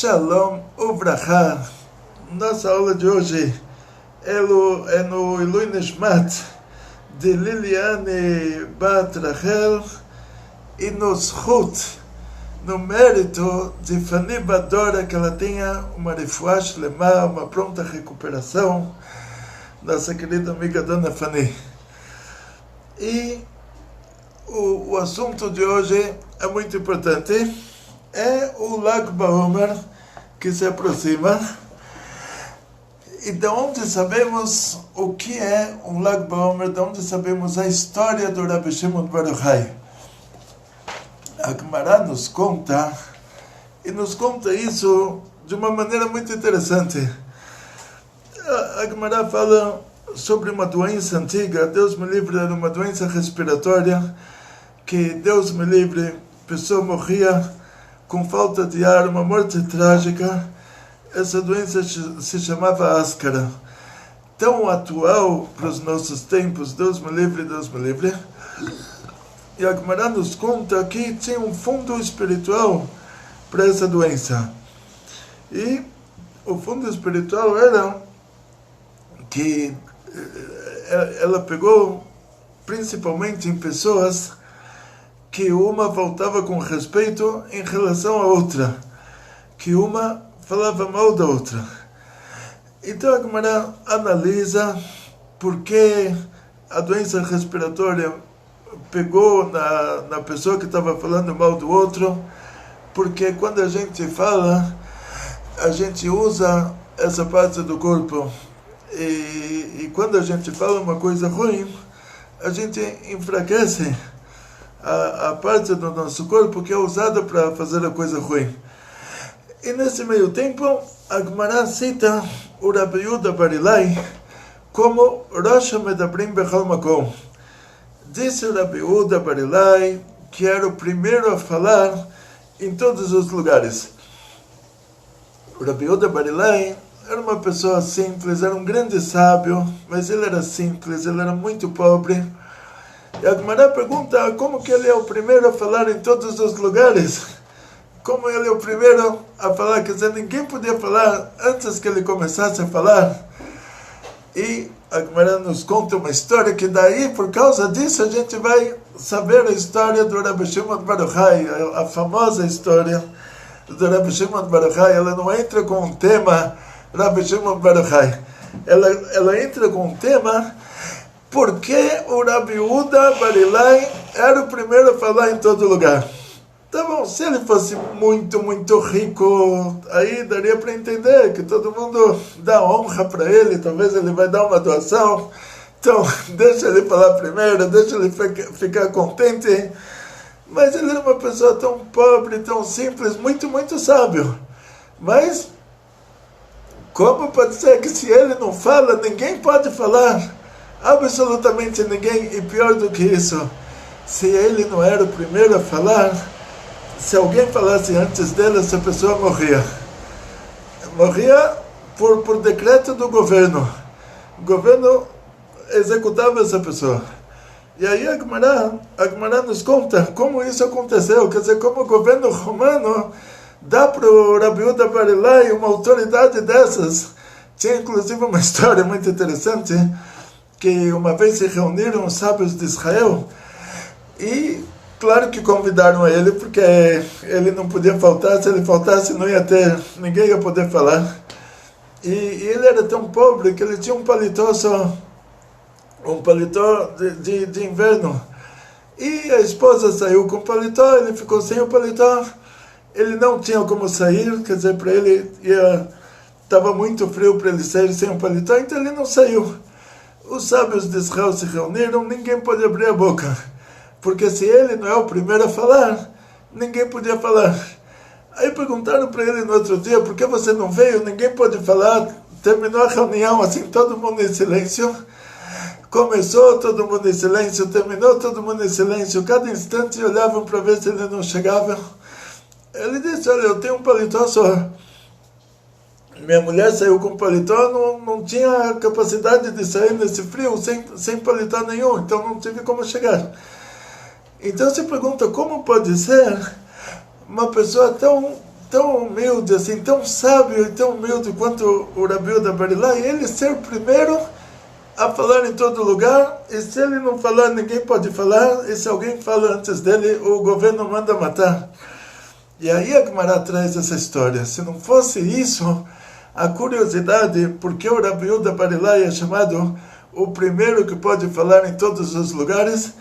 Shalom Uvrachá. Nossa aula de hoje é no Ilui Nishmat de Liliane Bat Rachel e no Zchut, no mérito de Fanny Badora, que ela tenha uma refuá shlema, uma pronta recuperação, nossa querida amiga Dona Fanny. E o assunto de hoje é muito importante. É o Lag BaOmer que se aproxima. E de onde sabemos o que é um Lag BaOmer, de onde sabemos a história do Rabbi Shimon Bar Yochai. A Gemara nos conta, e nos conta isso de uma maneira muito interessante. A Gemara fala sobre uma doença antiga, Deus me livre, era uma doença respiratória, que Deus me livre, a pessoa morria com falta de ar, uma morte trágica. Essa doença se chamava áscara. Tão atual para os nossos tempos, Deus me livre, Deus me livre. E a Gemara nos conta que tinha um fundo espiritual para essa doença. E o fundo espiritual era que ela pegou principalmente em pessoas que uma faltava com respeito em relação à outra, que uma falava mal da outra. Então a Gemara analisa por que a doença respiratória pegou na pessoa que estava falando mal do outro, porque quando a gente fala, a gente usa essa parte do corpo, e quando a gente fala uma coisa ruim, a gente enfraquece a parte do nosso corpo que é usada para fazer a coisa ruim. E nesse meio tempo, a Gemara cita o Rabbi Yehuda Bar Ilai como Rosh Medabrim Bechol Makom. Disse o Rabbi Yehuda Bar Ilai que era o primeiro a falar em todos os lugares. O Rabbi Yehuda Bar Ilai era uma pessoa simples, era um grande sábio, mas ele era simples, ele era muito pobre. E a Gemara pergunta como que ele é o primeiro a falar em todos os lugares. Como ele é o primeiro a falar, quer dizer, ninguém podia falar antes que ele começasse a falar. E a Gemara nos conta uma história que daí, por causa disso, a gente vai saber a história do Rabbi Shimon Bar Yochai, a famosa história do Rabbi Shimon Bar Yochai. Ela não entra com um tema Rabbi Shimon Bar Yochai. Ela entra com um tema porque o Rabbi Yehuda Bar Ilai era o primeiro a falar em todo lugar. Tá bom, se ele fosse muito, muito rico, aí daria para entender que todo mundo dá honra para ele, talvez ele vai dar uma doação, então deixa ele falar primeiro, deixa ele ficar contente. Mas ele era uma pessoa tão pobre, tão simples, muito, muito sábio. Mas como pode ser que se ele não fala, ninguém pode falar? Absolutamente ninguém. E pior do que isso, se ele não era o primeiro a falar, se alguém falasse antes dele, essa pessoa morria. Morria por decreto do governo. O governo executava essa pessoa. E aí a Gemara nos conta como isso aconteceu. Quer dizer, como o governo romano dá para o Rabbi Yehuda Bar Ilai uma autoridade dessas. Tinha inclusive uma história muito interessante, que uma vez se reuniram os sábios de Israel e claro que convidaram a ele, porque ele não podia faltar, se ele faltasse não ia ter, ninguém ia poder falar. E ele era tão pobre que ele tinha um paletó só, um paletó de inverno. E a esposa saiu com o paletó, ele ficou sem o paletó, ele não tinha como sair, quer dizer, para ele estava muito frio para ele sair sem o paletó, então ele não saiu. Os sábios de Israel se reuniram, ninguém pode abrir a boca, porque se ele não é o primeiro a falar, ninguém podia falar. Aí perguntaram para ele no outro dia, por que você não veio? Ninguém pode falar. Terminou a reunião assim, todo mundo em silêncio. Começou todo mundo em silêncio, terminou todo mundo em silêncio. Cada instante olhavam para ver se ele não chegava. Ele disse, olha, eu tenho um paletó só. Minha mulher saiu com paletó, não tinha capacidade de sair nesse frio sem paletó nenhum, então não tive como chegar. Então se pergunta como pode ser uma pessoa tão tão humilde, assim, tão sábio e tão humilde quanto o Rabi Yehuda bar Ilai, ele ser o primeiro a falar em todo lugar, e se ele não falar, ninguém pode falar, e se alguém fala antes dele, o governo manda matar. E aí a Gemara traz essa história. Se não fosse isso, a curiosidade, porque o Rabi Yehuda bar Ilai é chamado o primeiro que pode falar em todos os lugares,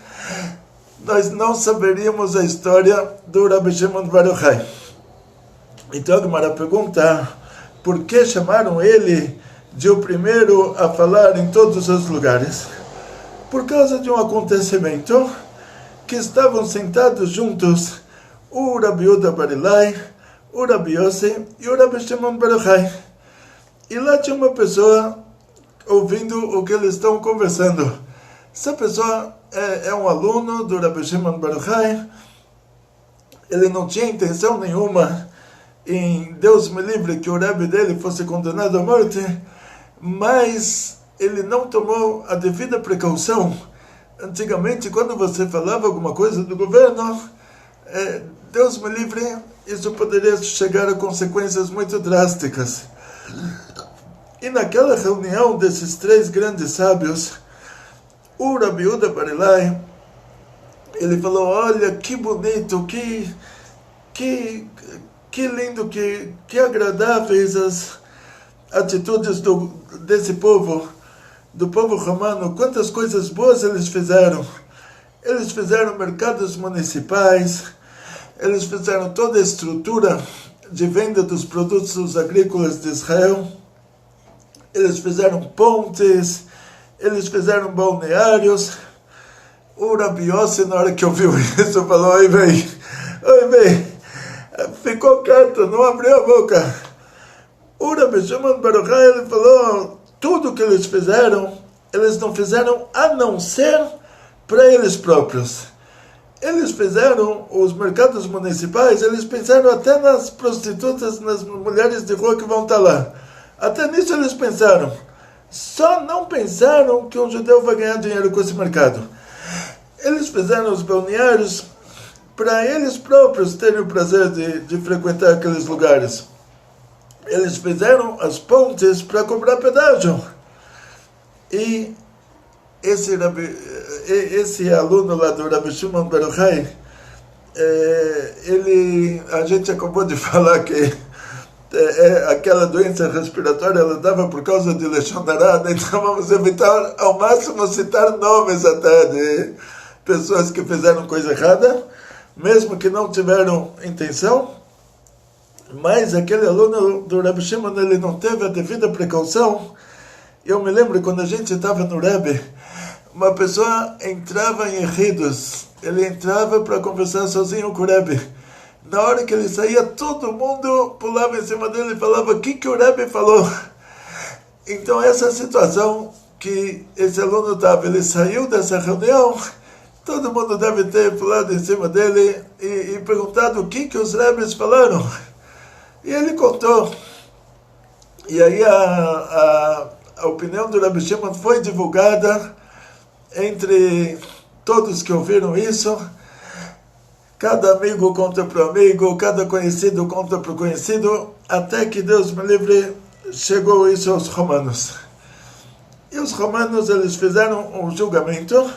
nós não saberíamos a história do Rabi Shimon bar Yochai. Então a Gemara pergunta, por que chamaram ele de o primeiro a falar em todos os lugares? Por causa de um acontecimento que estavam sentados juntos o Rabi Yehuda bar Ilai, o Rabi Yossi e o Rabi Shimon bar Yochai. E lá tinha uma pessoa ouvindo o que eles estão conversando. Essa pessoa é um aluno do Rabi Shimon bar Yochai. Ele não tinha intenção nenhuma em Deus me livre que o Rebbe dele fosse condenado à morte, mas ele não tomou a devida precaução. Antigamente, quando você falava alguma coisa do governo, Deus me livre, isso poderia chegar a consequências muito drásticas. E naquela reunião desses três grandes sábios, o Rabi Yehuda bar Ilai, ele falou, olha, que bonito, que lindo, que agradáveis as atitudes desse povo, do povo romano, quantas coisas boas eles fizeram. Eles fizeram mercados municipais, eles fizeram toda a estrutura de venda dos produtos agrícolas de Israel, eles fizeram pontes, eles fizeram balneários. O Rabi Yossi, na hora que ouviu isso, falou, oi bem, ficou quieto, não abriu a boca. O Rabi Shimon bar Yochai, ele falou, tudo que eles fizeram, eles não fizeram a não ser para eles próprios. Eles fizeram os mercados municipais, eles pensaram até nas prostitutas, nas mulheres de rua que vão estar lá. Até nisso eles pensaram. Só não pensaram que um judeu vai ganhar dinheiro com esse mercado. Eles fizeram os balneários para eles próprios terem o prazer de frequentar aqueles lugares. Eles fizeram as pontes para cobrar pedágio. E esse aluno lá do Rabi Shimon bar Yochai, a gente acabou de falar que aquela doença respiratória ela dava por causa de Lashon Hara, então vamos evitar ao máximo citar nomes até de pessoas que fizeram coisa errada, mesmo que não tiveram intenção. Mas aquele aluno do Rabi Shimon, ele não teve a devida precaução. Eu me lembro quando a gente estava no Rebbe, uma pessoa entrava em erridos, ele entrava para conversar sozinho com o Rebbe. Na hora que ele saía, todo mundo pulava em cima dele e falava, o que o Rebbe falou? Então essa situação que esse aluno estava, ele saiu dessa reunião, todo mundo deve ter pulado em cima dele e perguntado o que os Rebbes falaram. E ele contou. E aí a opinião do Rabi Shimon foi divulgada entre todos que ouviram isso. Cada amigo conta para o amigo, cada conhecido conta para o conhecido, até que Deus me livre, chegou isso aos romanos. E os romanos, eles fizeram um julgamento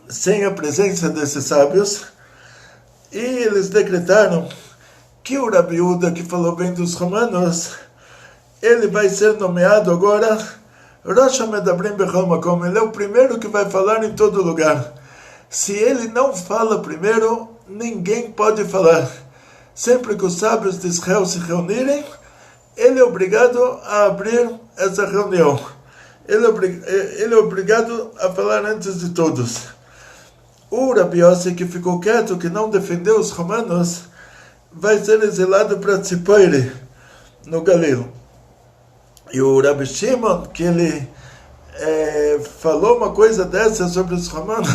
sem a presença desses sábios, e eles decretaram que o Rabi Yehuda, que falou bem dos romanos, ele vai ser nomeado agora Rosh HaMedabrim Bechol Makom, ele é o primeiro que vai falar em todo lugar. Se ele não fala primeiro, ninguém pode falar. Sempre que os sábios de Israel se reunirem, ele é obrigado a abrir essa reunião. Ele é obrigado a falar antes de todos. O Rabi Yossi, que ficou quieto, que não defendeu os romanos, vai ser exilado para Tzipoire, no Galil. E o Rabi Shimon, que ele falou uma coisa dessa sobre os romanos,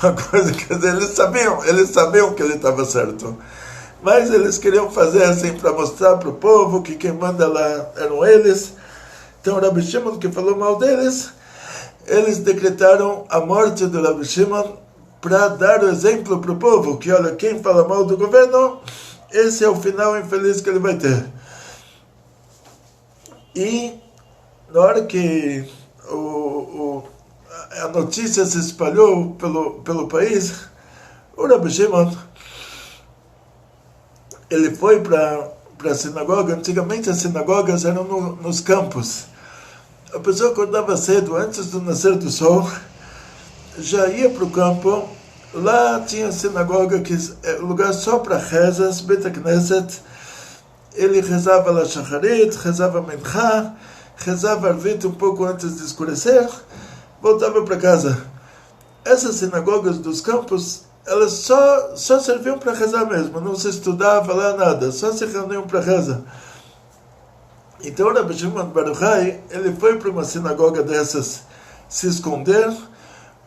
uma coisa, quer dizer, eles sabiam que ele estava certo, mas eles queriam fazer assim para mostrar para o povo que quem manda lá eram eles. Então o Rabi Shimon, que falou mal deles, eles decretaram a morte do Rabi Shimon para dar o exemplo para o povo, que olha, quem fala mal do governo, esse é o final infeliz que ele vai ter. E na hora que a notícia se espalhou pelo país, o Rabbi Shimon, ele foi para a sinagoga. Antigamente as sinagogas eram nos campos. A pessoa acordava cedo, antes do nascer do sol, já ia para o campo. Lá tinha a sinagoga, que é lugar só para rezas, Bet Knesset. Ele rezava la Shacharit, rezava Mincha, rezava Arvit um pouco antes de escurecer, voltava para casa. Essas sinagogas dos campos, elas só serviam para rezar mesmo, não se estudava lá nada, só se reuniam para rezar. Então o Rabbi Shimon bar Yochai, ele foi para uma sinagoga dessas se esconder.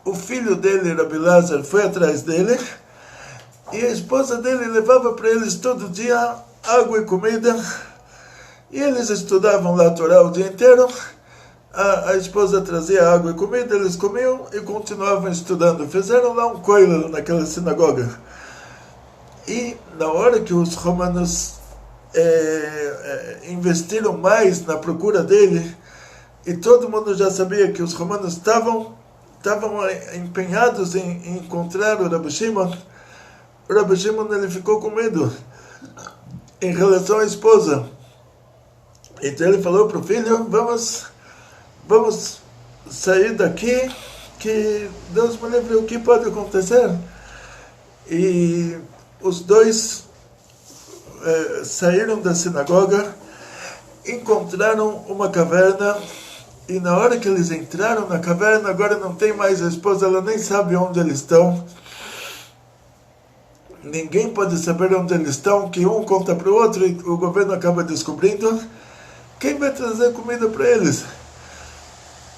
O filho dele, Rabbi Lazar, foi atrás dele, e a esposa dele levava para eles todo dia água e comida, e eles estudavam lá a Torá o dia inteiro. A esposa trazia água e comida, eles comiam e continuavam estudando. Fizeram lá um koilel naquela sinagoga. E na hora que os romanos investiram mais na procura dele, e todo mundo já sabia que os romanos estavam empenhados em encontrar o Rabbi Shimon, ele ficou com medo em relação à esposa. Então ele falou para o filho: vamos sair daqui, que Deus me livre, o que pode acontecer? E os dois saíram da sinagoga, encontraram uma caverna, e na hora que eles entraram na caverna, agora não tem mais a esposa, ela nem sabe onde eles estão. Ninguém pode saber onde eles estão, que um conta para o outro e o governo acaba descobrindo. Quem vai trazer comida para eles?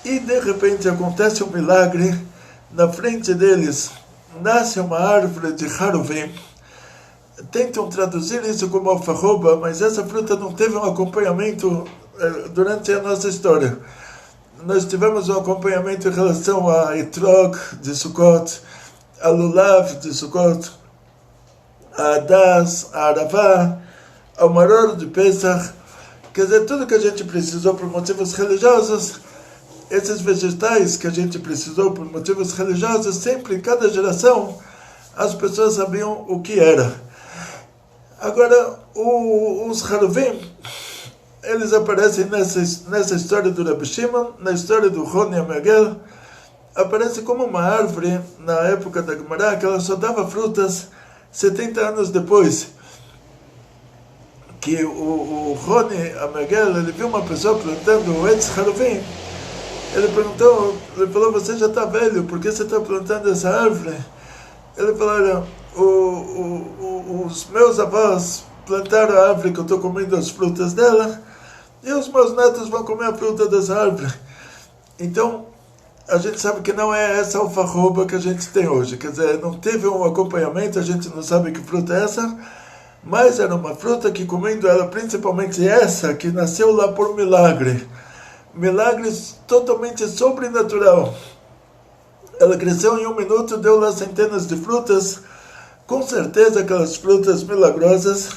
E de repente acontece um milagre. Na frente deles nasce uma árvore de Haruvim. Tentam traduzir isso como alfarroba, mas essa fruta não teve um acompanhamento durante a nossa história. Nós tivemos um acompanhamento em relação a Etrog de Sukkot, a Lulav de Sukkot, a Adas, a Aravá, ao Maror de Pesach. Quer dizer, tudo que a gente precisou por motivos religiosos, esses vegetais que a gente precisou por motivos religiosos, sempre, em cada geração, as pessoas sabiam o que era. Agora, os Haruvim, eles aparecem nessa história do Rabbi Shimon, na história do Roni Amegel, aparece como uma árvore, na época da Gemara, que ela só dava frutas 70 anos depois. Que o Roni Amegel, ele viu uma pessoa plantando o Etz Haruvim. Ele falou: você já está velho, por que você está plantando essa árvore? Ele falou: olha, os meus avós plantaram a árvore que eu estou comendo as frutas dela, e os meus netos vão comer a fruta dessa árvore. Então, a gente sabe que não é essa alfarroba que a gente tem hoje. Quer dizer, não teve um acompanhamento, a gente não sabe que fruta é essa, mas era uma fruta que, comendo ela, principalmente essa, que nasceu lá por milagre totalmente sobrenatural. Ela cresceu em 1 minuto, deu lá centenas de frutas. Com certeza aquelas frutas milagrosas,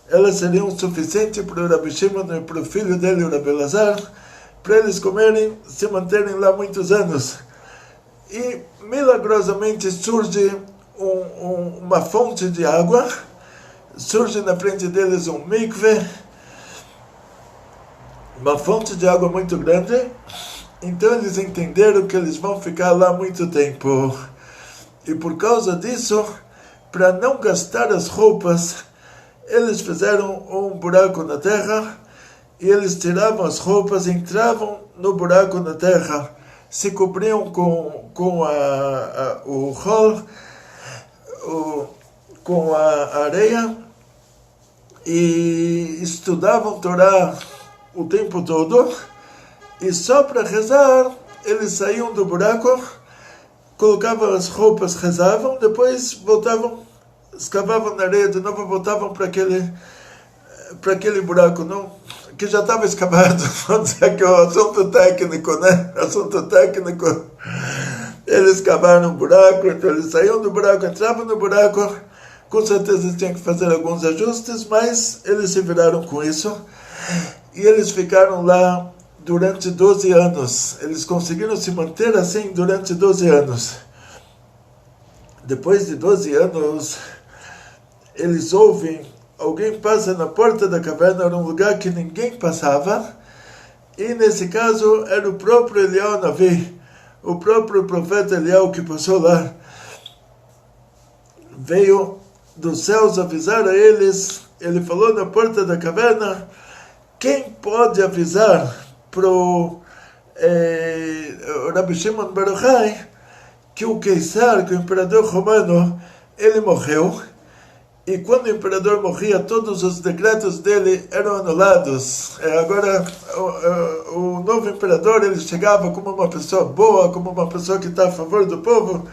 elas seriam suficientes para o Rabbi Shimon e para o filho dele, o Rabbi Lazar, para eles comerem, se manterem lá muitos anos. E milagrosamente surge uma fonte de água, surge na frente deles um mikve, uma fonte de água muito grande. Então eles entenderam que eles vão ficar lá muito tempo. E por causa disso, para não gastar as roupas, eles fizeram um buraco na terra, e eles tiravam as roupas, entravam no buraco na terra, se cobriam com o rol, com a areia, e estudavam Torá o tempo todo, e só para rezar eles saíam do buraco, colocavam as roupas, rezavam, depois voltavam, escavavam na areia de novo, voltavam para aquele buraco, não, que já estava escavado. Vamos dizer que é um assunto técnico, né? Assunto técnico. Eles cavaram um buraco, então eles saíam do buraco, entravam no buraco, Com certeza eles tinham que fazer alguns ajustes, mas eles se viraram com isso. E eles ficaram lá durante 12 anos. Eles conseguiram se manter assim durante 12 anos. Depois de 12 anos, eles ouvem, alguém passa na porta da caverna, era um lugar que ninguém passava, e nesse caso era o próprio Eliyahu Navi, o próprio profeta Eliyahu que passou lá. Veio dos céus avisar a eles, ele falou na porta da caverna, quem pode avisar para o Rabbi Shimon Bar Yochai que o Keiser, que o imperador romano, ele morreu, e quando o imperador morria, todos os decretos dele eram anulados. Agora, o novo imperador, ele chegava como uma pessoa boa, como uma pessoa que está a favor do povo.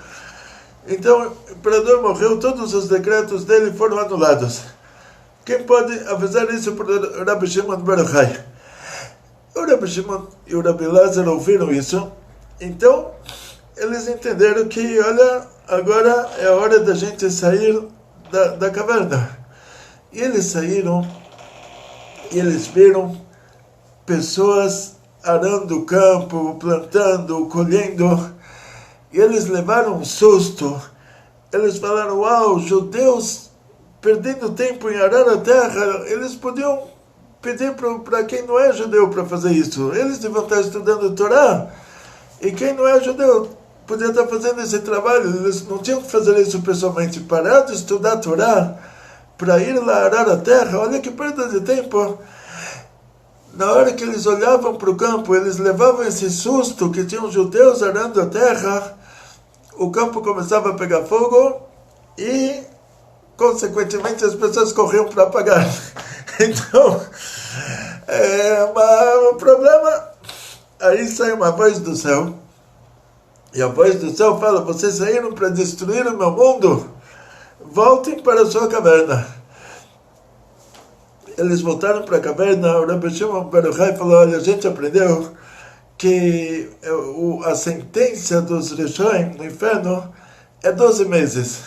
Então, o imperador morreu, todos os decretos dele foram anulados. Quem pode avisar isso para o Rabbi Shimon Bar Yochai? O Rabbi Shimon e o Rabbi Elazar ouviram isso, então eles entenderam que, olha, agora é a hora da gente sair da caverna. E eles saíram e eles viram pessoas arando o campo, plantando, colhendo, e eles levaram um susto. Eles falaram, uau, judeus perdendo tempo em arar a terra, eles podiam pedir para quem não é judeu para fazer isso. Eles deviam estar estudando Torá, e quem não é judeu podia estar fazendo esse trabalho. Eles não tinham que fazer isso pessoalmente, parar de estudar Torá para ir lá arar a terra. Olha que perda de tempo. Na hora que eles olhavam para o campo, eles levavam esse susto que tinham judeus arando a terra, o campo começava a pegar fogo e, consequentemente, as pessoas corriam para apagar. Então, um problema. Aí sai uma voz do céu, e a voz do céu fala, vocês saíram para destruir o meu mundo? Voltem para a sua caverna. Eles voltaram para a caverna. O Rabbi Shimon Bar Yochai falou, olha, a gente aprendeu que a sentença dos Rishonim no inferno é 12 meses.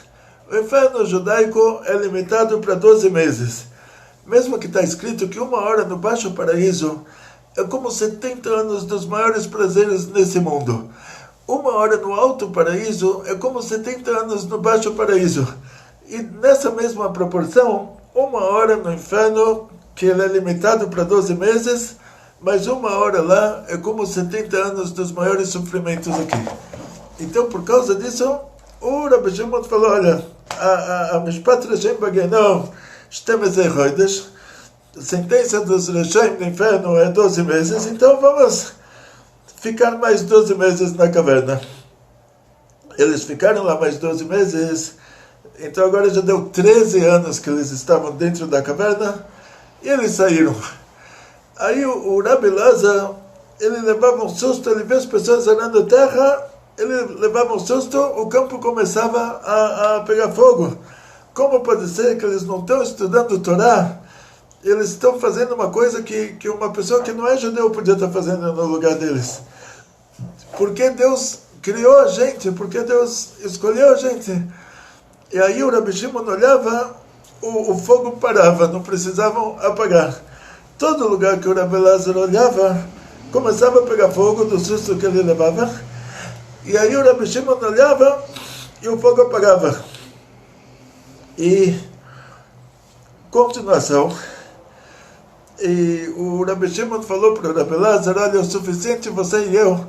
O inferno judaico é limitado para 12 meses. Mesmo que está escrito que 1 hora no Baixo Paraíso é como 70 anos dos maiores prazeres nesse mundo. 1 hora no Alto Paraíso é como 70 anos no Baixo Paraíso. E nessa mesma proporção, 1 hora no inferno, que ele é limitado para 12 meses, mas 1 hora lá é como 70 anos dos maiores sofrimentos aqui. Então, por causa disso, o Rabbi Shimon falou, olha, a Mishpat Rashem Bagenom, a sentença dos Rashem no inferno é 12 meses, então vamos ficar mais 12 meses na caverna. Eles ficaram lá mais 12 meses, então agora já deu 13 anos que eles estavam dentro da caverna, e eles saíram. Aí o Rabbi Elazar, ele levava um susto, ele vê as pessoas arando a terra, ele levava um susto, o campo começava a pegar fogo. Como pode ser que eles não estão estudando Torá? Eles estão fazendo uma coisa que uma pessoa que não é judeu podia estar fazendo no lugar deles. Porque Deus criou a gente, porque Deus escolheu a gente. E aí o Rabbi Shimon olhava, o fogo parava, não precisavam apagar. Todo lugar que o Rabbi Elazar olhava, começava a pegar fogo do susto que ele levava. E aí o Rabbi Shimon olhava e o fogo apagava. E, continuação, e o Rabbi Shimon falou para o Rabbi Elazar, olha, é o suficiente você e eu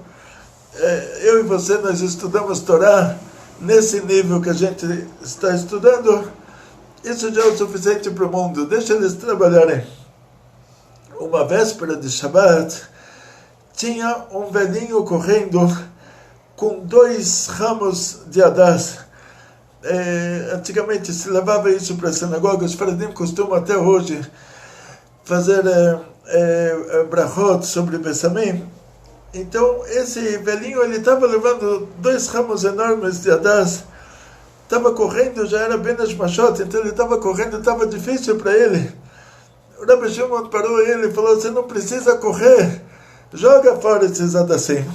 e você, nós estudamos Torá nesse nível que a gente está estudando, isso já é o suficiente para o mundo, deixa eles trabalharem. Uma véspera de Shabbat, tinha um velhinho correndo com 2 ramos de hadas. Antigamente se levava isso para a sinagoga, os faradim costumam até hoje fazer brachot sobre Bessamim. Então esse velhinho, ele estava levando 2 ramos enormes de hadas, estava correndo, já era bem nas machot, então ele estava correndo, estava difícil para ele. O Rabbi Shimon parou ele e falou, você não precisa correr, joga fora esses hadassim.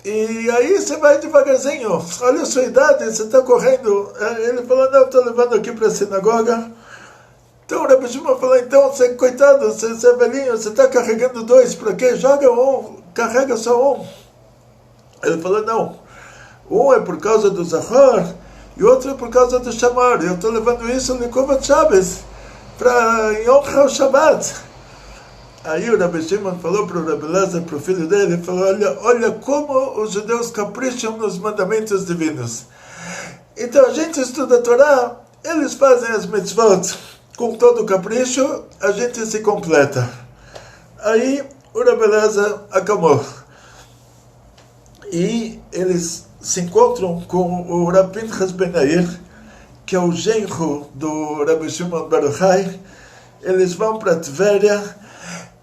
E aí você vai devagarzinho, olha a sua idade, você está correndo. Ele falou, não, estou levando aqui para a sinagoga. Então o Rabi Shimon falou, então, você, coitado, você é velhinho, você está carregando dois, para quê? Joga um, carrega só um. Ele falou, não, um é por causa do Zahor, e outro é por causa do Shamar. Eu estou levando isso no Kuvat Shabbos, para Yom Chal Shabbat. Aí o Rabi Shimon falou para o Rabi Elazar, para o filho dele, ele falou, olha como os judeus capricham nos mandamentos divinos. Então a gente estuda a Torá, eles fazem as mitzvot com todo o capricho, a gente se completa. Aí o Rabi Elazar acalmou. E eles se encontram com o Rabi Pinchas Ben Yair, que é o genro do Rabi Shimon Bar Yochai. Eles vão para Tveria.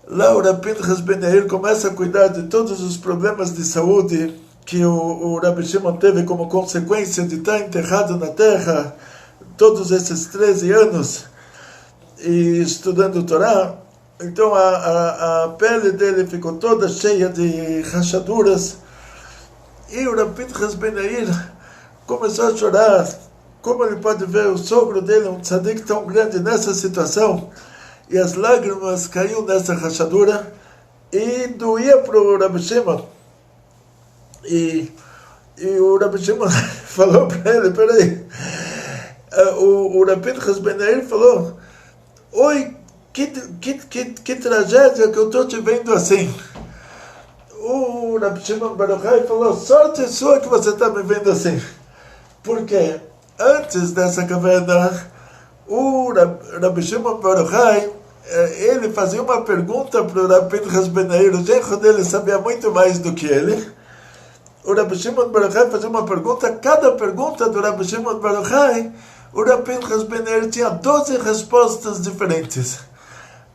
Lá o Rabi Pinchas Ben Yair começa a cuidar de todos os problemas de saúde que o Rabi Shimon teve como consequência de estar enterrado na terra todos esses 13 anos e estudando Torá. Então a pele dele ficou toda cheia de rachaduras. E o Rabi Pinchas Ben Yair começou a chorar. Como ele pode ver o sogro dele, um tzadik tão grande nessa situação, e as lágrimas caíam nessa rachadura, e doía para o Rabi Shimon. E o Rabi Shimon falou para ele, peraí, o Rabi Pinchas Ben Yair falou, oi, que tragédia que eu estou te vendo assim. O Rabi Shimon Bar Yochai falou, sorte sua que você está me vendo assim. Por quê? Antes dessa caverna, o Rabi Shimon Bar Yochai, ele fazia uma pergunta para o Rabi Pinchas Ben Yair, o genro dele sabia muito mais do que ele. O Rabi Shimon Bar Yochai fazia uma pergunta, cada pergunta do Rabi Shimon Bar Yochai, o Rabi Pinchas Ben Yair tinha 12 respostas diferentes.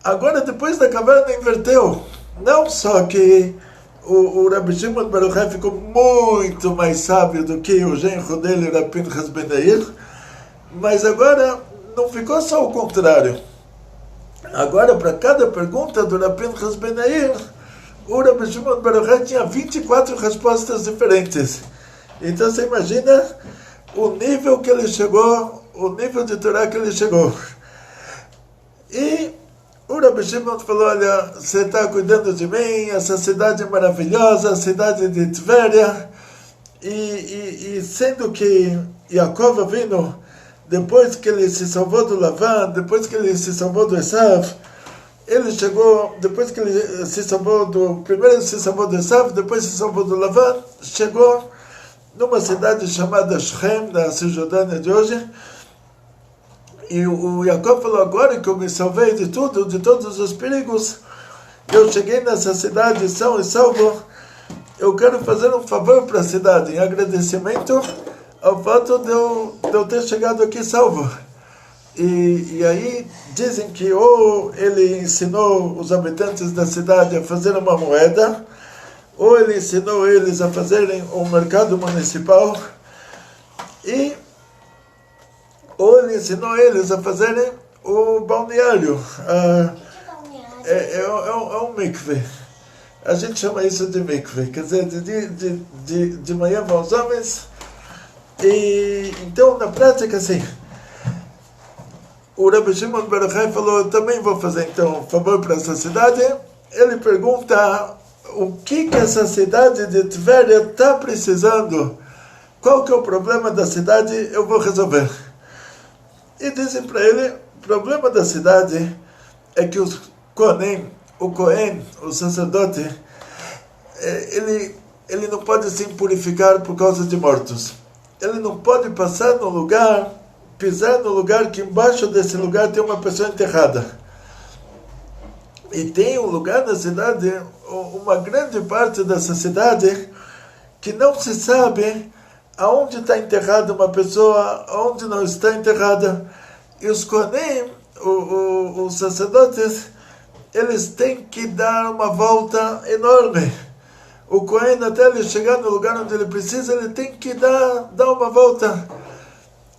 Agora, depois da caverna, inverteu. Não só que o Rabi Shimon Bar Yochai ficou muito mais sábio do que o genro dele, o Rabi Pinchas Ben Yair, mas agora não ficou só o contrário. Agora, para cada pergunta do Rabi Pinchas Ben Yair, o Rabi Shimon Bar Yochai tinha 24 respostas diferentes. Então você imagina o nível que ele chegou, o nível de Torá que ele chegou. E o Rabi Shimon falou, olha, você está cuidando de mim, essa cidade é maravilhosa, a cidade de Tveria, e sendo que Yaakov Avinu, depois que ele se salvou do Lavan, depois que ele se salvou do Esav, ele chegou, depois que ele se salvou primeiro ele se salvou do Esav, depois se salvou do Lavan, chegou numa cidade chamada Shechem, na Cisjordânia de hoje. E o Yaakov falou, agora que eu me salvei de tudo, de todos os perigos, eu cheguei nessa cidade são e salvo, eu quero fazer um favor para a cidade, em agradecimento ao fato de eu ter chegado aqui salvo. E aí dizem que ou ele ensinou os habitantes da cidade a fazer uma moeda, ou ele ensinou eles a fazerem um mercado municipal, ou ele ensinou eles a fazerem o balneário. É um mikve. A gente chama isso de mikve. Quer dizer, de manhã vão os homens. E então, na prática, assim, o Rabi Shimon Bar Yochai falou, eu também vou fazer, então, um favor para essa cidade. Ele pergunta o que essa cidade de Tveria está precisando. Qual que é o problema da cidade? Eu vou resolver. E dizem para ele, o problema da cidade é que o Kohen, o sacerdote, ele não se se purificar por causa de mortos. Ele não pode passar no lugar, pisar no lugar que embaixo desse lugar tem uma pessoa enterrada. E tem um lugar na cidade, uma grande parte dessa cidade, que não se sabe aonde está enterrada uma pessoa, aonde não está enterrada. E os Kohanim, os sacerdotes, eles têm que dar uma volta enorme. O Kohen, até ele chegar no lugar onde ele precisa, ele tem que dar uma volta.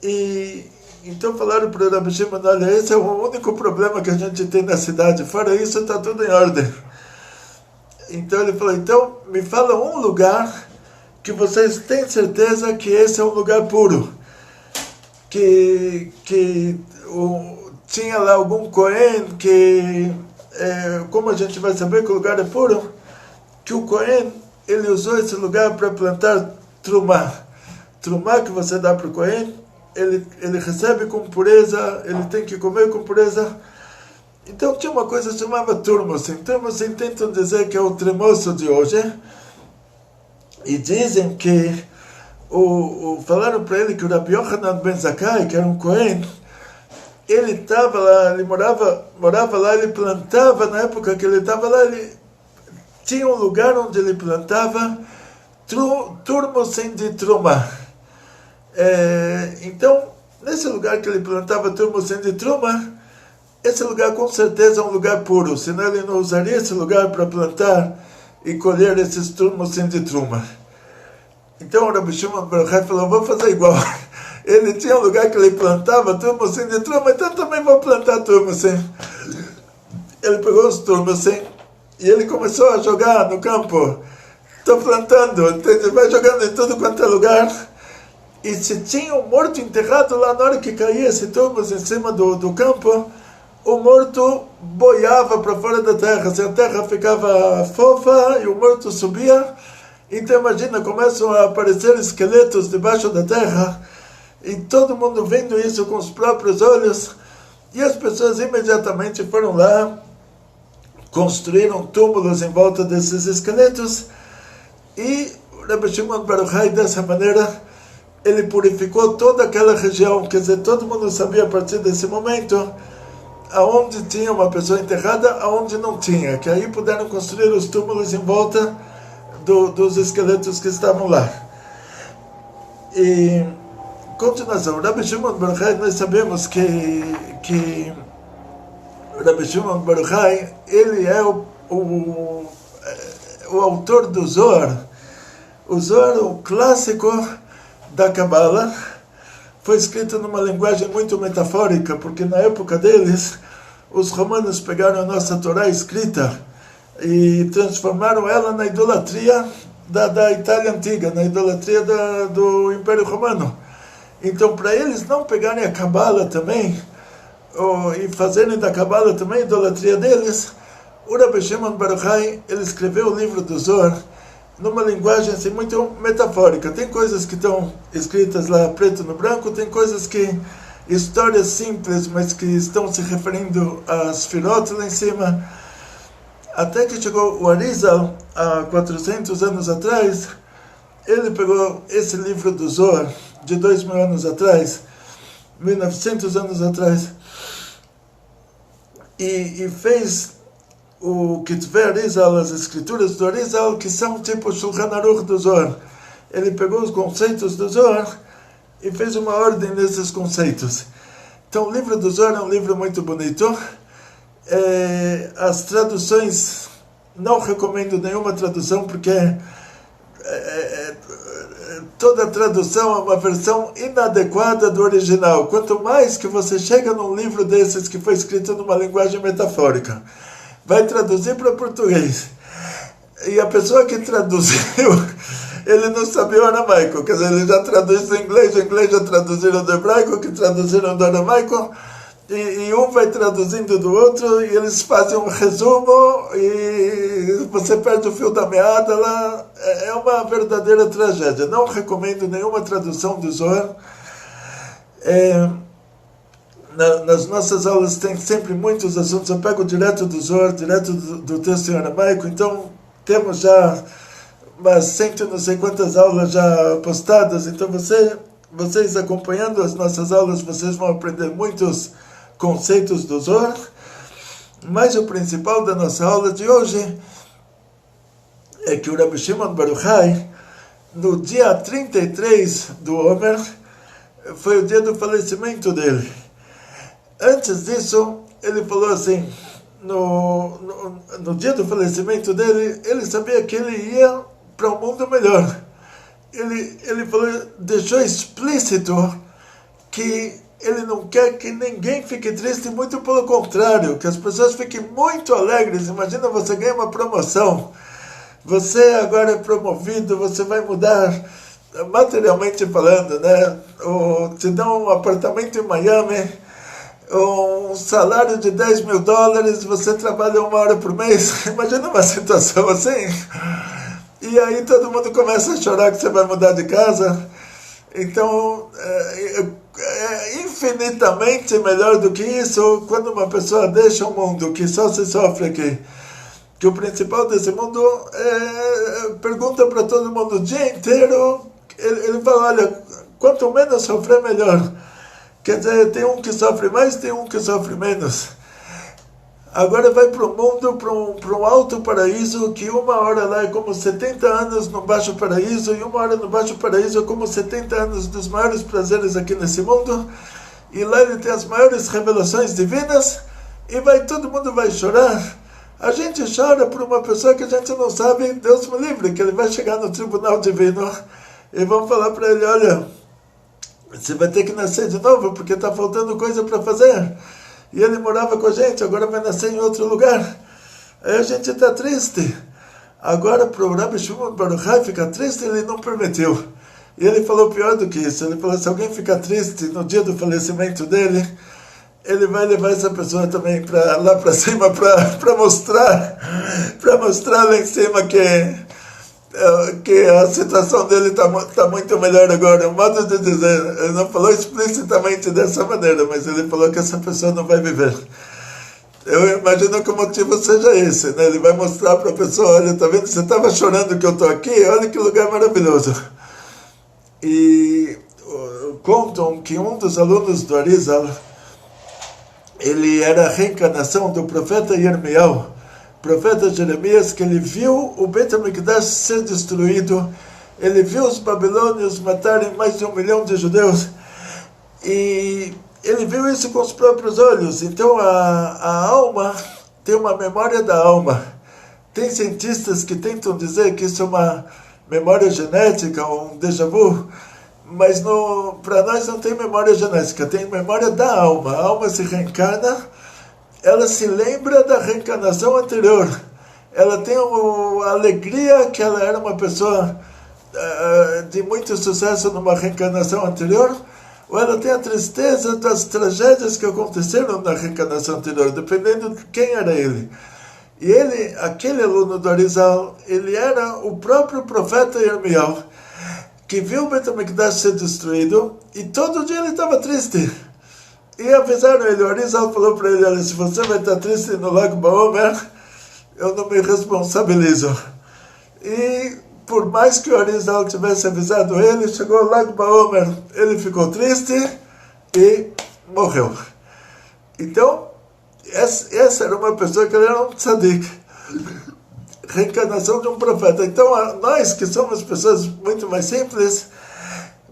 E então falaram para o Rabi Shimon, olha, esse é o único problema que a gente tem na cidade. Fora isso, está tudo em ordem. Então ele falou, então me fala um lugar que vocês têm certeza que esse é um lugar puro. Que tinha lá algum Cohen que, como a gente vai saber que o lugar é puro? Que o Cohen, ele usou esse lugar para plantar trumá. Trumá que você dá para o Cohen, ele recebe com pureza, ele tem que comer com pureza. Então tinha uma coisa que se chamava turmosim. Turmosim tentam dizer que é o tremoço de hoje. E dizem que falaram para ele que o Rabbi Yochanan ben Zakkai, que era um Cohen, ele estava lá, ele morava lá, ele plantava, na época que ele estava lá, ele tinha um lugar onde ele plantava turmosim de trumá. Então, nesse lugar que ele plantava turmosim de trumá, esse lugar com certeza é um lugar puro, senão ele não usaria esse lugar para plantar e colher esses turmosim de trumá. Então o Rabbi Shimon bar Yochai falou, vou fazer igual. Ele tinha um lugar que ele plantava turmosim de trumá, então também vou plantar turmosim. Ele pegou os turmosim e ele começou a jogar no campo. Estou plantando, entende? Vai jogando em tudo quanto é lugar. E se tinha um morto enterrado lá, na hora que caía esse turmosim em cima do campo, o morto boiava para fora da terra. Se a terra ficava fofa e o morto subia, então imagina, começam a aparecer esqueletos debaixo da terra, e todo mundo vendo isso com os próprios olhos, e as pessoas imediatamente foram lá, construíram túmulos em volta desses esqueletos, e o Rabbi Shimon bar Yochai, dessa maneira, ele purificou toda aquela região. Quer dizer, todo mundo sabia a partir desse momento aonde tinha uma pessoa enterrada, aonde não tinha, que aí puderam construir os túmulos em volta dos esqueletos que estavam lá. E continuação, Rabbi Shimon bar Yochai, nós sabemos que Rabbi Shimon bar Yochai, ele é o autor do Zohar. O Zohar, o clássico da Kabbalah, foi escrito numa linguagem muito metafórica, porque na época deles, os romanos pegaram a nossa Torá escrita e transformaram ela na idolatria da Itália Antiga, na idolatria do Império Romano. Então, para eles não pegarem a Kabbalah também, e fazerem da Kabbalah também a idolatria deles, o Rabbi Shimon bar Yochai, ele escreveu o livro do Zohar numa linguagem assim, muito metafórica. Tem coisas que estão escritas lá preto no branco, tem coisas que, histórias simples, mas que estão se referindo às Sfirot lá em cima. Até que chegou o Arizal, há 400 anos atrás, ele pegou esse livro do Zohar, de 2000 anos atrás, 1900 anos atrás, e fez o Kitvei Arizal, as escrituras do Arizal, que são tipo Shulchan Aruch do Zohar. Ele pegou os conceitos do Zohar e fez uma ordem nesses conceitos. Então o livro do Zohar é um livro muito bonito. As traduções, não recomendo nenhuma tradução, porque toda tradução é uma versão inadequada do original. Quanto mais que você chega num livro desses que foi escrito numa linguagem metafórica, vai traduzir para português, e a pessoa que traduziu, ele não sabia o aramaico, quer dizer, ele já traduz do inglês, o inglês já traduziram do hebraico, que traduziram do aramaico, e um vai traduzindo do outro, e eles fazem um resumo, e você perde o fio da meada lá. É uma verdadeira tragédia. Não recomendo nenhuma tradução do Zohar. Nas nossas aulas tem sempre muitos assuntos. Eu pego direto do Zohar, direto do texto em aramaico, então temos já umas 100 não sei quantas aulas já postadas. Então vocês acompanhando as nossas aulas, vocês vão aprender muitos conceitos do Zohar. Mas o principal da nossa aula de hoje é que o Rabbi Shimon bar Yochai, no dia 33 do Omer, foi o dia do falecimento dele. Antes disso, ele falou assim, no dia do falecimento dele, ele sabia que ele ia para um mundo melhor. Ele falou, deixou explícito que ele não quer que ninguém fique triste, muito pelo contrário, que as pessoas fiquem muito alegres. Imagina, você ganha uma promoção, você agora é promovido, você vai mudar, materialmente falando, né? Ou te dão um apartamento em Miami, um salário de $10.000, você trabalha 1 hora por mês. Imagina uma situação assim. E aí todo mundo começa a chorar que você vai mudar de casa. Então, é infinitamente melhor do que isso quando uma pessoa deixa um mundo que só se sofre aqui. Que o principal desse mundo pergunta para todo mundo o dia inteiro. Ele fala, olha, quanto menos sofrer, melhor. Quer dizer, tem um que sofre mais, tem um que sofre menos. Agora vai para o mundo, para um alto paraíso, que 1 hora lá é como 70 anos no baixo paraíso, e 1 hora no baixo paraíso é como 70 anos dos maiores prazeres aqui nesse mundo. E lá ele tem as maiores revelações divinas, e todo mundo vai chorar. A gente chora por uma pessoa que a gente não sabe, Deus me livre, que ele vai chegar no tribunal divino, e vão falar para ele, olha, você vai ter que nascer de novo, porque está faltando coisa para fazer. E ele morava com a gente, agora vai nascer em outro lugar. Aí a gente está triste. Agora para o Rabbi Shimon Bar Yochai ficar triste, ele não permitiu. E ele falou pior do que isso. Ele falou, se alguém ficar triste no dia do falecimento dele, ele vai levar essa pessoa também lá para cima para mostrar lá em cima que a situação dele está muito melhor agora. O modo de dizer, ele não falou explicitamente dessa maneira, mas ele falou que essa pessoa não vai viver. Eu imagino que o motivo seja esse, né? Ele vai mostrar para a pessoa, olha, tá vendo, você estava chorando que eu estou aqui, olha que lugar maravilhoso. E contam que um dos alunos do Arizal, ele era a reencarnação do profeta Yirmiyahu, profeta Jeremias, que ele viu o Beit HaMikdash ser destruído, ele viu os babilônios matarem mais de 1 milhão de judeus, e ele viu isso com os próprios olhos. Então a alma tem uma memória da alma. Tem cientistas que tentam dizer que isso é uma memória genética, um déjà vu, mas para nós não tem memória genética, tem memória da alma. A alma se reencarna, ela se lembra da reencarnação anterior. Ela tem a alegria que ela era uma pessoa de muito sucesso numa reencarnação anterior, ou ela tem a tristeza das tragédias que aconteceram na reencarnação anterior, dependendo de quem era ele. E aquele aluno do Arizal, ele era o próprio profeta Yirmiyahu, que viu o Beit HaMikdash ser destruído, e todo dia ele estava triste. E avisaram ele, o Arizal falou para ele, olha, se você vai estar triste no Lag Baomer, eu não me responsabilizo. E por mais que o Arizal tivesse avisado ele, chegou o Lag Baomer, ele ficou triste e morreu. Então, essa era uma pessoa que ele era um tzadik, reencarnação de um profeta. Então, nós que somos pessoas muito mais simples,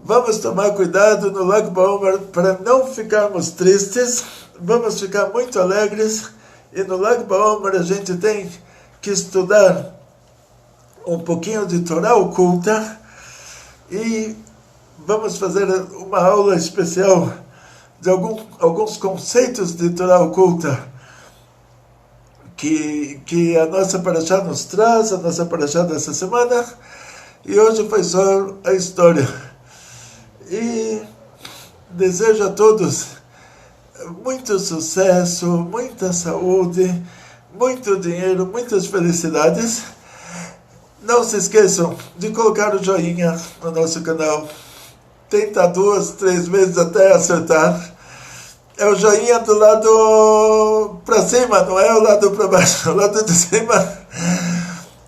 vamos tomar cuidado no Lag Baomer para não ficarmos tristes, vamos ficar muito alegres, e no Lag Baomer a gente tem que estudar um pouquinho de Torá oculta, e vamos fazer uma aula especial de alguns conceitos de Torá oculta que a nossa Parashá nos traz, a nossa Parashá dessa semana, e hoje foi só a história. E desejo a todos muito sucesso, muita saúde, muito dinheiro, muitas felicidades. Não se esqueçam de colocar o joinha no nosso canal. Tenta 2, 3 vezes até acertar. É o joinha do lado para cima, não é o lado para baixo. O lado de cima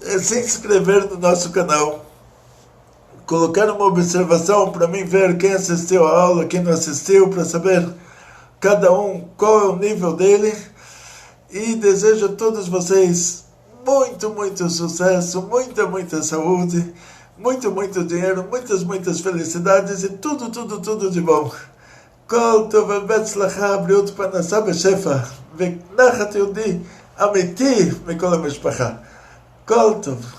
é se inscrever no nosso canal. Colocar uma observação para mim ver quem assistiu a aula, quem não assistiu, para saber cada um qual é o nível dele. E desejo a todos vocês muito sucesso, muita saúde, muito dinheiro, muitas felicidades e tudo de bom. כל טוב ובהצלחה, בריאות פרנסה ושפע ונחת יהודי אמיתי מכל המשפחה. כל טוב.